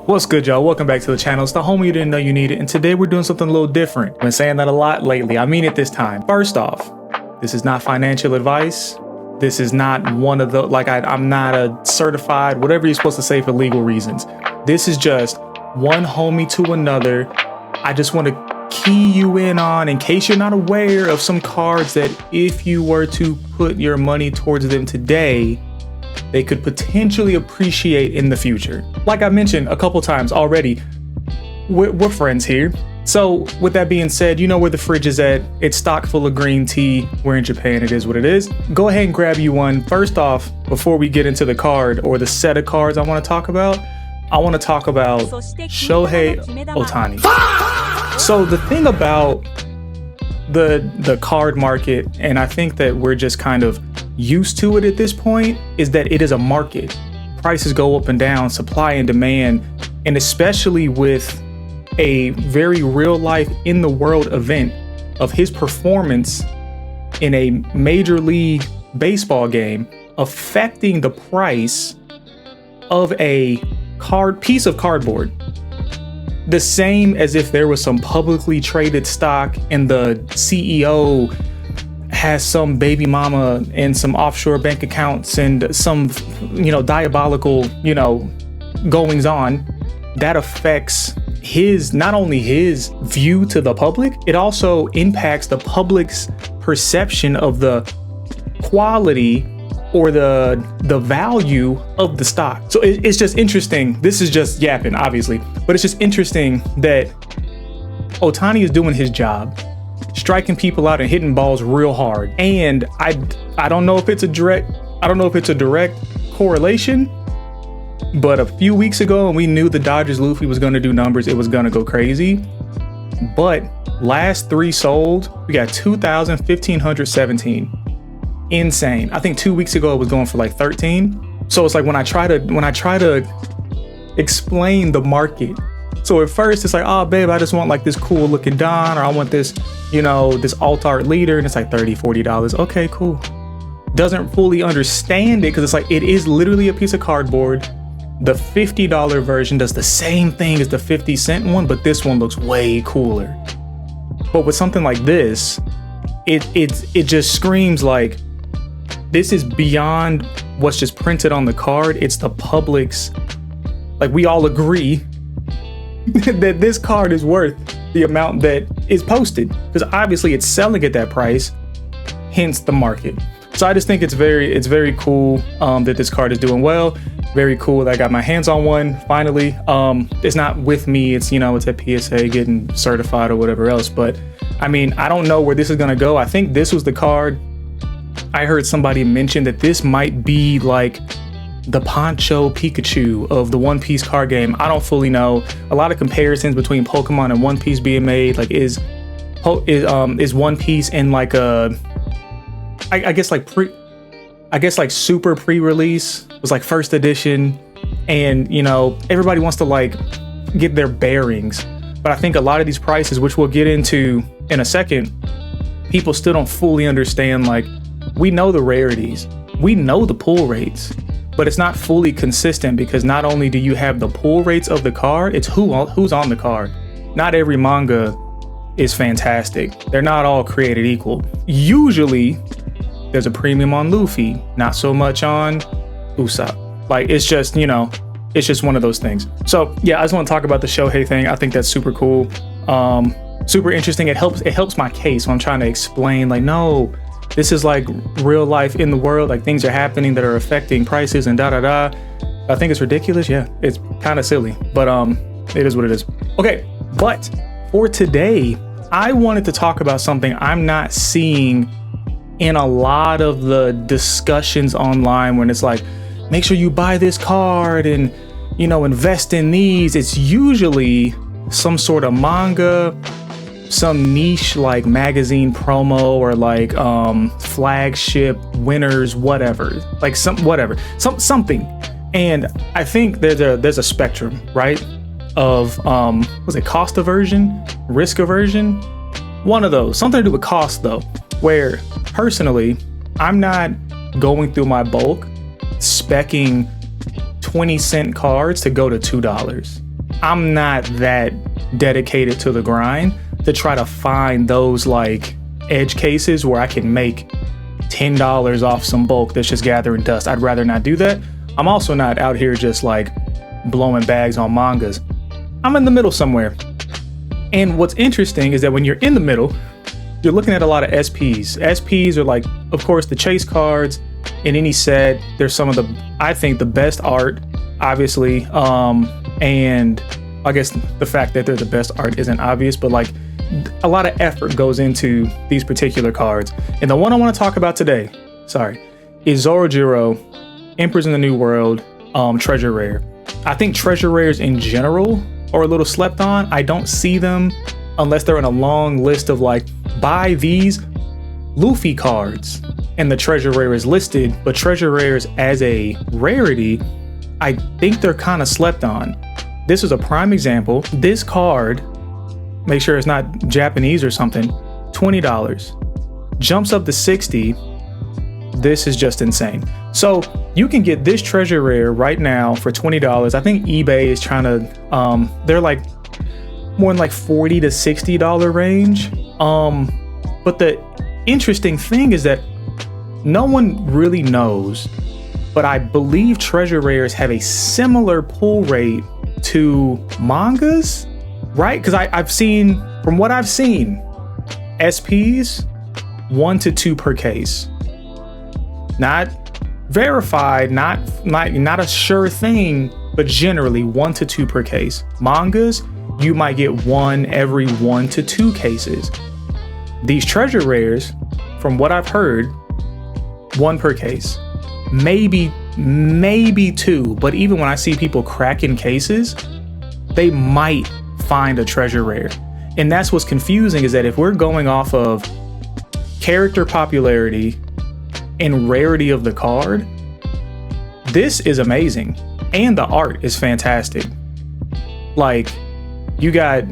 What's good, y'all? Welcome back to the channel. It's the homie you didn't know you needed, and today we're doing something a little different. I've been saying that a lot lately. I mean it this time. First off, this is not financial advice. This is not one of the, I'm not a certified, whatever you're supposed to say for legal reasons. This is just one homie to another. I just want to key you in case you're not aware of some cards that if you were to put your money towards them today, they could potentially appreciate in the future. Like I mentioned a couple times already, we're friends here. So with that being said, you know where the fridge is at. It's stocked full of green tea. We're in Japan, it is what it is. Go ahead and grab you one. First off, before we get into the card or the set of cards I want to talk about Shohei Ohtani. So the thing about the card market, and I think that we're just kind of used to it at this point, is that it is a market. Prices go up and down, supply and demand, and especially with a very real life in the world event of his performance in a major league baseball game affecting the price of a piece of cardboard. The same as if there was some publicly traded stock and the CEO has some baby mama and some offshore bank accounts and some, diabolical, goings on that affects not only his view to the public, it also impacts the public's perception of the quality or the value of the stock. So it's just interesting. This is just yapping, obviously, but it's just interesting that Ohtani is doing his job, striking people out and hitting balls real hard. And I don't know if it's a direct correlation, but a few weeks ago, and we knew the Dodgers Luffy was going to do numbers, it was going to go crazy. But last three sold, we got 2,000, 1,517. Insane. I think 2 weeks ago it was going for like 13. So it's like when I try to explain the market. So at first it's like, oh babe, I just want like this cool looking Don, or I want this, this alt art leader, and it's like $30, $40. Okay, cool. Doesn't fully understand it because it's like, it is literally a piece of cardboard. The $50 version does the same thing as the 50-cent one, but this one looks way cooler. But with something like this, it just screams like, this is beyond what's just printed on the card. It's the public's, like, we all agree that this card is worth the amount that is posted, because obviously it's selling at that price, hence the market. So I just think it's very cool that this card is doing well. Very cool that I got my hands on one finally. It's not with me, it's it's at PSA getting certified or whatever else, but I mean, I don't know where this is gonna go. I think this was the card. I heard somebody mention that this might be like the Poncho Pikachu of the One Piece card game. I don't fully know. A lot of comparisons between Pokemon and One Piece being made. Like, is One Piece in like a, I guess like super pre-release was like first edition, and everybody wants to like get their bearings. But I think a lot of these prices, which we'll get into in a second, people still don't fully understand. Like, we know the rarities, we know the pull rates, but it's not fully consistent, because not only do you have the pull rates of the card, it's who's on the card. Not every manga is fantastic. They're not all created equal. Usually there's a premium on Luffy, not so much on Usopp. Like, it's just, it's just one of those things. So yeah, I just want to talk about the Shohei thing. I think that's super cool. Super interesting. It helps my case when I'm trying to explain, like, no, this is like real life in the world, like things are happening that are affecting prices and I think it's ridiculous. Yeah, it's kind of silly, but it is what it is. Okay, but for today, I wanted to talk about something I'm not seeing in a lot of the discussions online when it's like, make sure you buy this card and invest in these. It's usually some sort of manga, some niche like magazine promo, or like flagship winners, whatever, like something. And I think there's a spectrum, right, of was it cost aversion, risk aversion, one of those, something to do with cost though, where personally I'm not going through my bulk specking 20-cent cards to go to $2. I'm not that dedicated to the grind to try to find those like edge cases where I can make $10 off some bulk that's just gathering dust. I'd rather not do that. I'm also not out here just like blowing bags on mangas. I'm in the middle somewhere. And what's interesting is that when you're in the middle, you're looking at a lot of SPs. SPs are like, of course, the chase cards in any set. There's some of the, I think, the best art, obviously. And I guess the fact that they're the best art isn't obvious, but like a lot of effort goes into these particular cards. And the one I want to talk about today, is Zorojiro, Emperors in the New World, Treasure Rare. I think Treasure Rares in general are a little slept on. I don't see them unless they're in a long list of like, buy these Luffy cards and the Treasure Rare is listed, but Treasure Rares as a rarity, I think they're kind of slept on. This is a prime example. This card, make sure it's not Japanese or something, $20. Jumps up to 60. This is just insane. So you can get this Treasure Rare right now for $20. I think eBay is trying to, they're like more in like $40 to $60 range. But the interesting thing is that no one really knows, but I believe Treasure Rares have a similar pull rate to mangas, right? Because I've seen, from what I've seen, SPs 1 to 2 per case. Not verified, not a sure thing, but generally 1 to 2 per case. Mangas, you might get one every 1 to 2 cases. These Treasure Rares, from what I've heard, 1 per case. Maybe 2, but even when I see people cracking cases, they might find a Treasure Rare. And that's what's confusing, is that if we're going off of character popularity and rarity of the card, this is amazing. And the art is fantastic. Like, you got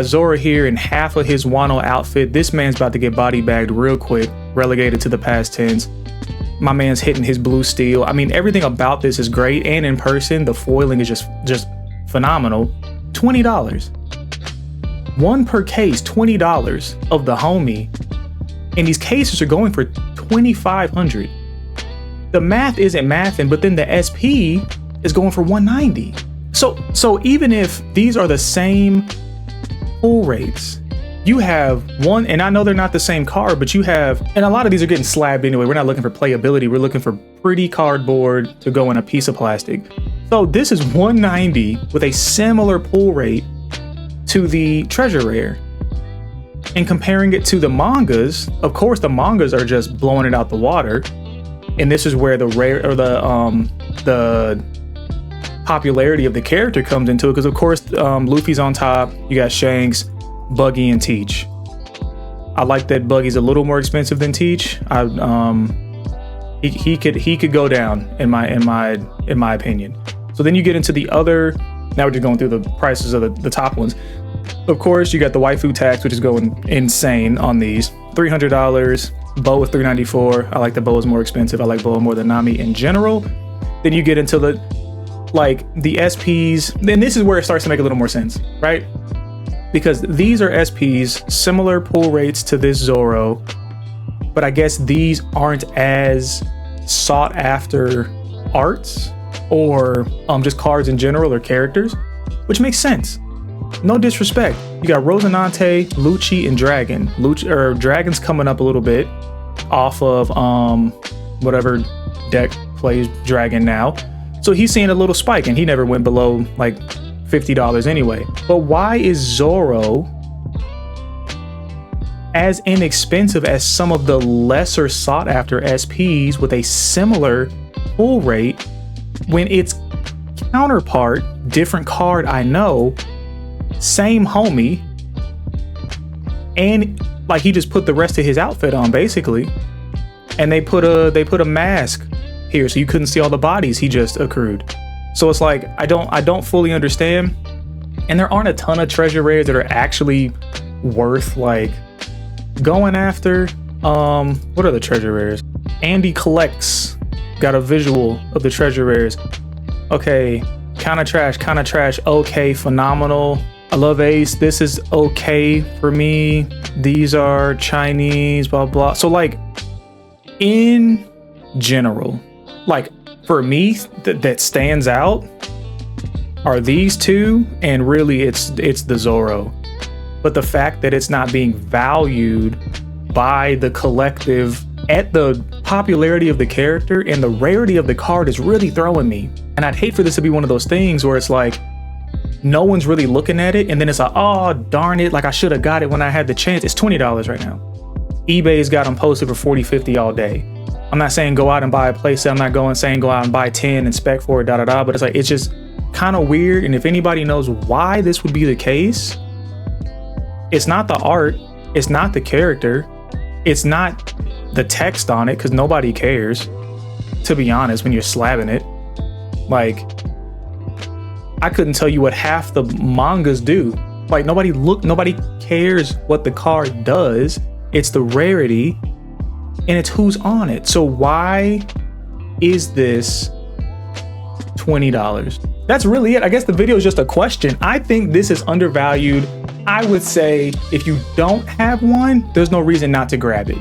Zoro here in half of his Wano outfit. This man's about to get body bagged real quick, relegated to the past tense. My man's hitting his blue steel. I mean, everything about this is great, and in person, the foiling is just phenomenal. $20. 1 per case, $20 of the homie. And these cases are going for $2,500. The math isn't mathing, but then the SP is going for $190. So even if these are the same pull rates, you have one, and I know they're not the same card, but you have, and a lot of these are getting slabbed anyway. We're not looking for playability. We're looking for pretty cardboard to go in a piece of plastic. So this is $190 with a similar pull rate to the Treasure Rare. And comparing it to the mangas, of course, the mangas are just blowing it out the water. And this is where the rare, or the popularity of the character comes into it. Because of course, Luffy's on top. You got Shanks, Buggy, and Teach. I like that Buggy's a little more expensive than Teach. He could go down in my opinion. So then you get into the other. Now we're just going through the prices of the top ones. Of course, you got the waifu tax, which is going insane on these. $300. Bow is $394. I like the bow is more expensive. I like bow more than Nami in general. Then you get into the SPs. Then this is where it starts to make a little more sense, right? Because these are SPs, similar pull rates to this Zoro, but I guess these aren't as sought after arts or just cards in general or characters, which makes sense. No disrespect. You got Rosinante, Lucci, and Dragon. Dragon's coming up a little bit off of whatever deck plays Dragon now. So he's seeing a little spike, and he never went below like $50 anyway. But why is Zoro as inexpensive as some of the lesser sought after SPs with a similar pull rate when its counterpart, different card I know, same homie, and like he just put the rest of his outfit on basically, and they put a mask here so you couldn't see all the bodies he just accrued. So it's like I don't fully understand, and there aren't a ton of Treasure Rares that are actually worth like going after. What are the Treasure Rares? Andy Collects got a visual of the Treasure Rares. Okay, kind of trash, okay, phenomenal. I love Ace. This is okay for me. These are Chinese, blah, blah. So like in general, like for me, that stands out are these two, and really it's the Zoro. But the fact that it's not being valued by the collective at the popularity of the character and the rarity of the card is really throwing me. And I'd hate for this to be one of those things where it's like no one's really looking at it, and then it's like, oh darn it, like I should have got it when I had the chance. It's $20 right now. eBay's got them posted for 40, 50 all day. I'm not saying go out and buy a playset. I'm not saying go out and buy 10 and spec for it, but it's like, it's just kind of weird. And if anybody knows why this would be the case, it's not the art, it's not the character, it's not the text on it, because nobody cares, to be honest, when you're slabbing it. Like, I couldn't tell you what half the mangas do. Like, nobody cares what the card does. It's the rarity and it's who's on it. So why is this $20? That's really it. I guess the video is just a question. I think this is undervalued. I would say if you don't have one, there's no reason not to grab it.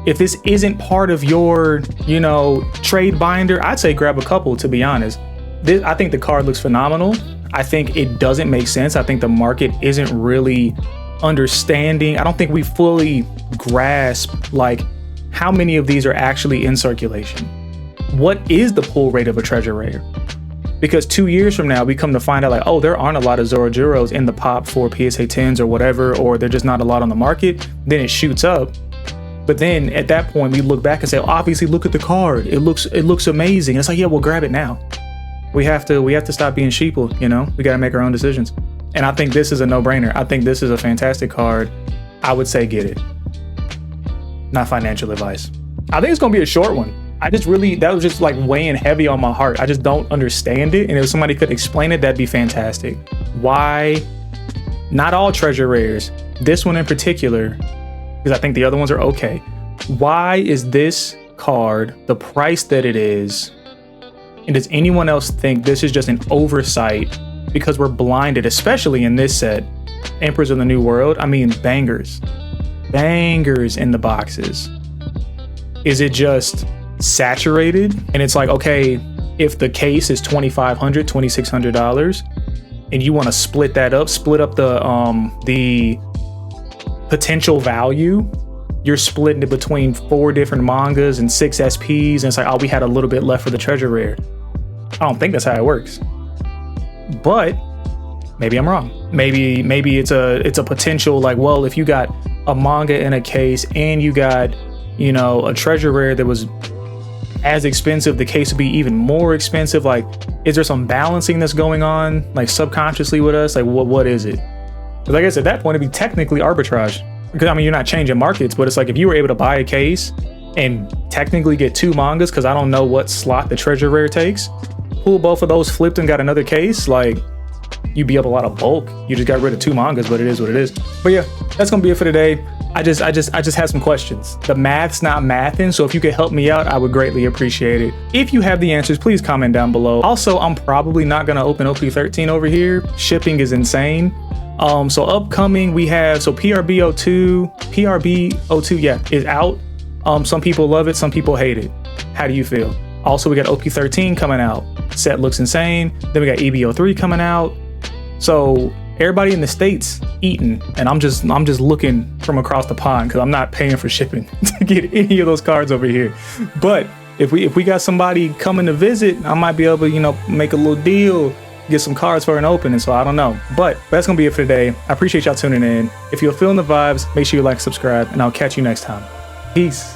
If this isn't part of your, trade binder, I'd say grab a couple, to be honest. I think the card looks phenomenal. I think it doesn't make sense. I think the market isn't really understanding. I don't think we fully grasp like how many of these are actually in circulation. What is the pull rate of a treasure rare? Because 2 years from now, we come to find out like, oh, there aren't a lot of Zorojuros in the pop for PSA 10s or whatever, or they're just not a lot on the market. Then it shoots up. But then at that point, we look back and say, obviously, look at the card. It looks amazing. And it's like, yeah, we'll grab it now. We have to stop being sheeple, We got to make our own decisions. And I think this is a no-brainer. I think this is a fantastic card. I would say get it. Not financial advice. I think it's going to be a short one. That was just like weighing heavy on my heart. I just don't understand it. And if somebody could explain it, that'd be fantastic. Why not all treasure rares? This one in particular, because I think the other ones are okay. Why is this card the price that it is? And does anyone else think this is just an oversight because we're blinded, especially in this set, Emperors of the New World? I mean, bangers in the boxes. Is it just saturated? And it's like, okay, if the case is $2,500, $2,600, and you want to split up the potential value, you're splitting it between 4 different mangas and 6 SPs, and it's like, oh, we had a little bit left for the treasure rare. I don't think that's how it works, but maybe I'm wrong. Maybe it's a potential like, well, if you got a manga in a case and you got, a treasure rare that was as expensive, the case would be even more expensive. Like, is there some balancing that's going on, like subconsciously with us? Like, what is it? Because I guess at that point it'd be technically arbitrage. Because I mean, you're not changing markets, but it's like if you were able to buy a case and technically get 2 mangas, because I don't know what slot the treasure rare takes, pull both of those flipped and got another case, like you'd be up a lot of bulk. You just got rid of 2 mangas, but it is what it is. But yeah, that's gonna be it for today. I just had some questions. The math's not mathing, so if you could help me out, I would greatly appreciate it. If you have the answers, please comment down below. Also, I'm probably not gonna open OP13 over here. Shipping is insane. So upcoming we have, PRB02, yeah, is out. Some people love it, some people hate it. How do you feel? Also, we got OP13 coming out. Set looks insane. Then we got EB03 coming out. So everybody in the States eating, and I'm just looking from across the pond because I'm not paying for shipping to get any of those cards over here. But if we got somebody coming to visit, I might be able to, make a little deal, get some cards for an opening. So I don't know, but that's gonna be it for today. I appreciate y'all tuning in. If you're feeling the vibes, make sure you like, subscribe, and I'll catch you next time. Peace.